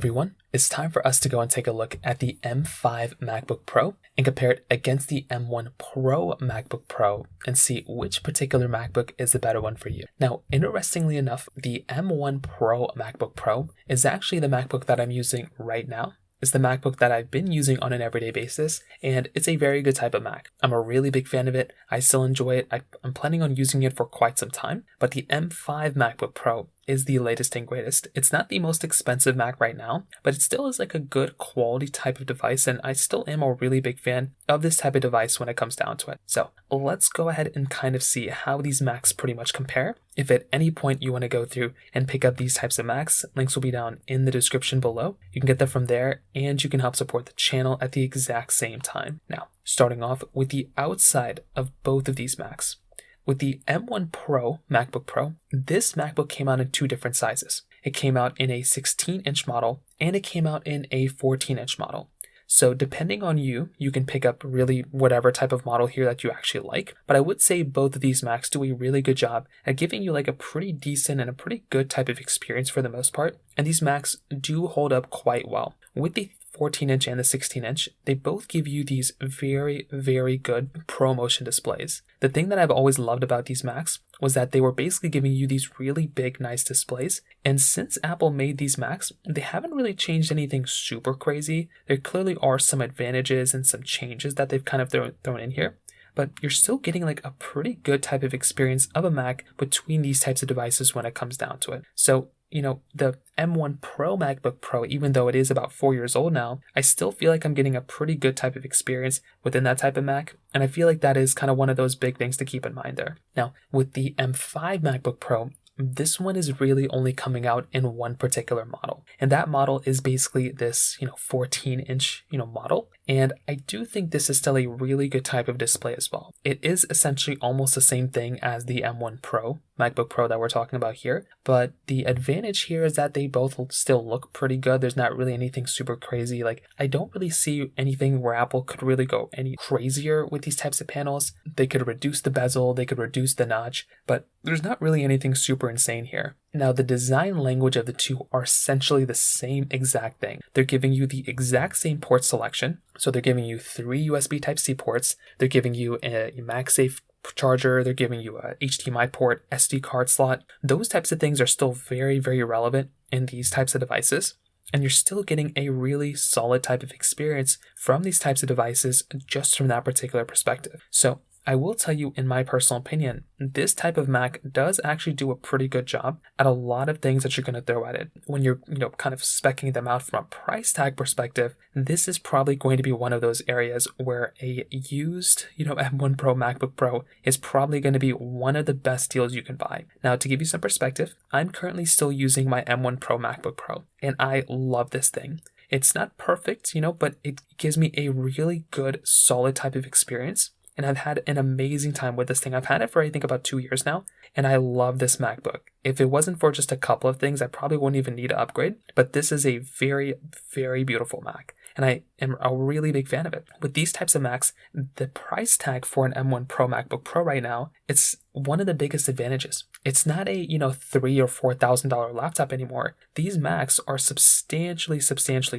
everyone, it's time for us to go and take a look at the M5 MacBook Pro and compare it against the M1 Pro MacBook Pro and see which particular MacBook is the better one for you. Now, interestingly enough, the M1 Pro MacBook Pro is actually the MacBook that I'm using right now. It's the MacBook that I've been using on an everyday basis, and it's a very good type of Mac. I'm a really big fan of it. I still enjoy it. I'm planning on using it for quite some time, but the M5 MacBook Pro is the latest and greatest. It's not the most expensive Mac right now, but it still is like a good quality type of device, and I still am a really big fan of this type of device when it comes down to it. So let's go ahead and kind of see how these Macs pretty much compare. If at any point you want to go through and pick up these types of Macs, links will be down in the description below. You can get them from there, and you can help support the channel at the exact same time. Now, starting off with the outside of both of these Macs. With the M1 Pro MacBook Pro, this MacBook came out in two different sizes. It came out in a 16-inch model, and it came out in a 14-inch model. So depending on you, you can pick up really whatever type of model here that you actually like. But I would say both of these Macs do a really good job at giving you like a pretty decent and a pretty good type of experience for the most part. And these Macs do hold up quite well. With the 14-inch and the 16-inch, they both give you these very, very good ProMotion displays. The thing that I've always loved about these Macs was that they were basically giving you these really big, nice displays. And since Apple made these Macs, they haven't really changed anything super crazy. There clearly are some advantages and some changes that they've kind of thrown in here. But you're still getting like a pretty good type of experience of a Mac between these types of devices when it comes down to it. So, the M1 Pro MacBook Pro, even though it is about 4 years old now, I still feel like I'm getting a pretty good type of experience within that type of Mac. And I feel like that is kind of one of those big things to keep in mind there. Now, with the M5 MacBook Pro, this one is really only coming out in one particular model. And that model is basically this, 14-inch, model. And I do think this is still a really good type of display as well. It is essentially almost the same thing as the M1 Pro MacBook Pro that we're talking about here. But the advantage here is that they both still look pretty good. There's not really anything super crazy. Like, I don't really see anything where Apple could really go any crazier with these types of panels. They could reduce the bezel, they could reduce the notch, but there's not really anything super insane here. Now, the design language of the two are essentially the same exact thing. They're giving you the exact same port selection. So they're giving you 3 USB Type-C ports. They're giving you a MagSafe charger. They're giving you a HDMI port, SD card slot. Those types of things are still very, very relevant in these types of devices. And you're still getting a really solid type of experience from these types of devices just from that particular perspective. So I will tell you, in my personal opinion, this type of Mac does actually do a pretty good job at a lot of things that you're going to throw at it. When you're, kind of speccing them out from a price tag perspective, this is probably going to be one of those areas where a used, M1 Pro MacBook Pro is probably going to be one of the best deals you can buy. Now, to give you some perspective, I'm currently still using my M1 Pro MacBook Pro, and I love this thing. It's not perfect, but it gives me a really good, solid type of experience. And I've had an amazing time with this thing. I've had it for, I think, about 2 years now. And I love this MacBook. If it wasn't for just a couple of things, I probably wouldn't even need to upgrade. But this is a very, very beautiful Mac. And I am a really big fan of it. With these types of Macs, the price tag for an M1 Pro MacBook Pro right now, it's one of the biggest advantages. It's not a, $3,000 or $4,000 laptop anymore. These Macs are substantially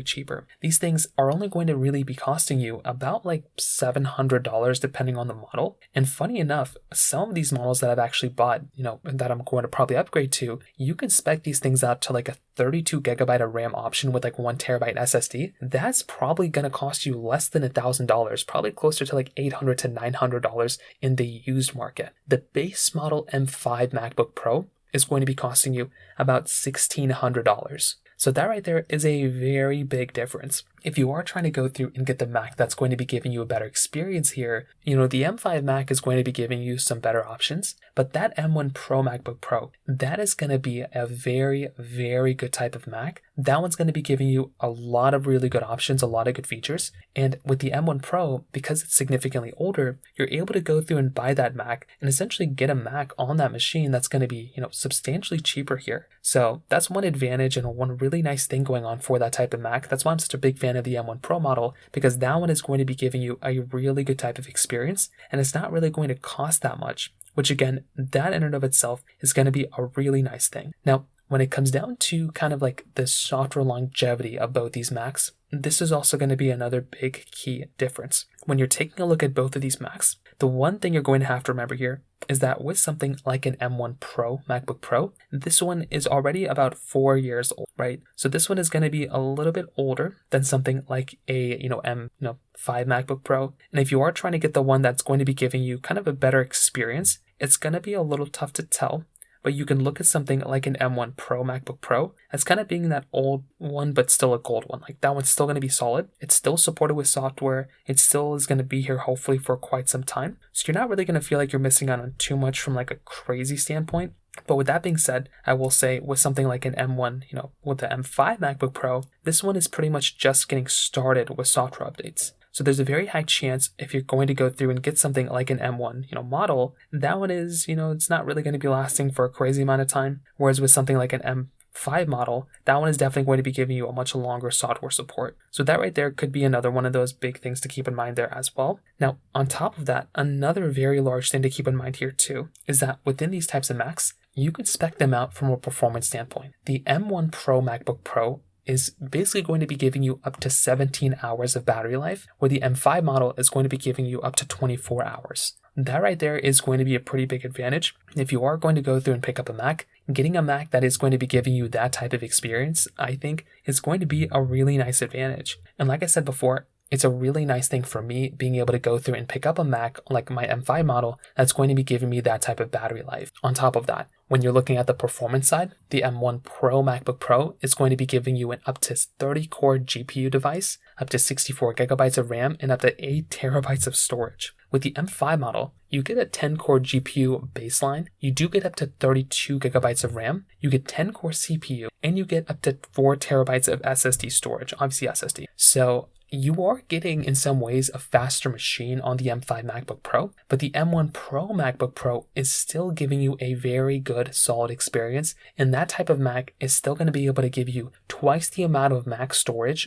cheaper. These things are only going to really be costing you about like $700 depending on the model. And funny enough, some of these models that I've actually bought, that I'm going to probably upgrade to, you can spec these things out to like a 32 gigabyte of RAM option with like 1 terabyte SSD. That's probably going to cost you less than $1,000, probably closer to like $800 to $900 in the used market. The base model M5 MacBook Pro is going to be costing you about $1,600. So that right there is a very big difference. If you are trying to go through and get the Mac that's going to be giving you a better experience here, the M5 Mac is going to be giving you some better options, but that M1 Pro MacBook Pro, that is going to be a very, very good type of Mac. That one's going to be giving you a lot of really good options, a lot of good features. And with the M1 Pro, because it's significantly older, you're able to go through and buy that Mac and essentially get a Mac on that machine that's going to be, substantially cheaper here. So that's one advantage and one really nice thing going on for that type of Mac. That's why I'm such a big fan of the M1 Pro model, because that one is going to be giving you a really good type of experience, and it's not really going to cost that much, which again, that in and of itself is going to be a really nice thing. Now, when it comes down to kind of like the software longevity of both these Macs, this is also going to be another big key difference. When you're taking a look at both of these Macs, the one thing you're going to have to remember here is that with something like an M1 Pro, MacBook Pro, this one is already about 4 years old, right? So this one is going to be a little bit older than something like a, M5 MacBook Pro. And if you are trying to get the one that's going to be giving you kind of a better experience, it's going to be a little tough to tell. But you can look at something like an M1 Pro MacBook Pro as kind of being that old one, but still a gold one. Like that one's still going to be solid. It's still supported with software. It still is going to be here hopefully for quite some time. So you're not really going to feel like you're missing out on too much from like a crazy standpoint. But with that being said, I will say with something like an M1, with the M5 MacBook Pro, this one is pretty much just getting started with software updates. So there's a very high chance if you're going to go through and get something like an M1, model, that one is, it's not really going to be lasting for a crazy amount of time. Whereas with something like an M5 model, that one is definitely going to be giving you a much longer software support. So that right there could be another one of those big things to keep in mind there as well. Now, on top of that, another very large thing to keep in mind here too, is that within these types of Macs, you could spec them out from a performance standpoint. The M1 Pro MacBook Pro is basically going to be giving you up to 17 hours of battery life, where the M5 model is going to be giving you up to 24 hours. That right there is going to be a pretty big advantage. If you are going to go through and pick up a Mac, getting a Mac that is going to be giving you that type of experience, I think, is going to be a really nice advantage. And like I said before, it's a really nice thing for me being able to go through and pick up a Mac like my M5 model that's going to be giving me that type of battery life. On top of that, when you're looking at the performance side, the M1 Pro MacBook Pro is going to be giving you an up to 30-core GPU device, up to 64 gigabytes of RAM, and up to 8 terabytes of storage. With the M5 model, you get a 10-core GPU baseline, you do get up to 32 gigabytes of RAM, you get 10-core CPU, and you get up to 4 terabytes of SSD storage, obviously SSD. So you are getting, in some ways, a faster machine on the M5 MacBook Pro, but the M1 Pro MacBook Pro is still giving you a very good, solid experience, and that type of Mac is still going to be able to give you twice the amount of Mac storage,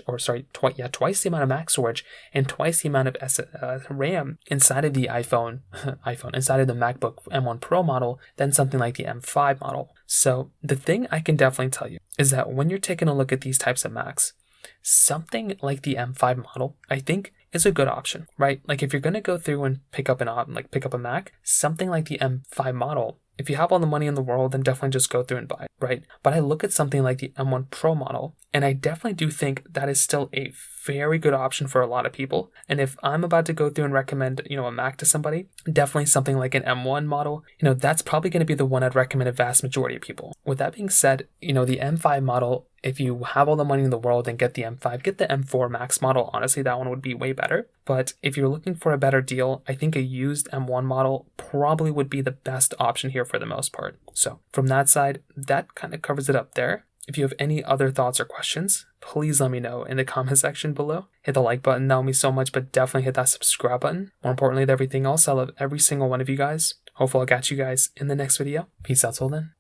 twice the amount of Mac storage, and twice the amount of RAM inside of the inside of the MacBook M1 Pro model than something like the M5 model. So the thing I can definitely tell you is that when you're taking a look at these types of Macs, something like the M5 model, I think, is a good option, right? Like if you're going to go through and pick up a Mac, something like the M5 model, if you have all the money in the world, then definitely just go through and buy it, right? But I look at something like the M1 Pro model, and I definitely do think that is still a very good option for a lot of people. And if I'm about to go through and recommend, a Mac to somebody, definitely something like an M1 model, that's probably going to be the one I'd recommend a vast majority of people. With that being said, the M5 model, if you have all the money in the world and get the M5, get the M4 Max model. Honestly, that one would be way better. But if you're looking for a better deal, I think a used M1 model probably would be the best option here for the most part. So from that side, that kind of covers it up there. If you have any other thoughts or questions, please let me know in the comment section below. Hit the like button, that would mean so much, but definitely hit that subscribe button. More importantly than everything else, I love every single one of you guys. Hopefully I'll catch you guys in the next video. Peace out till then.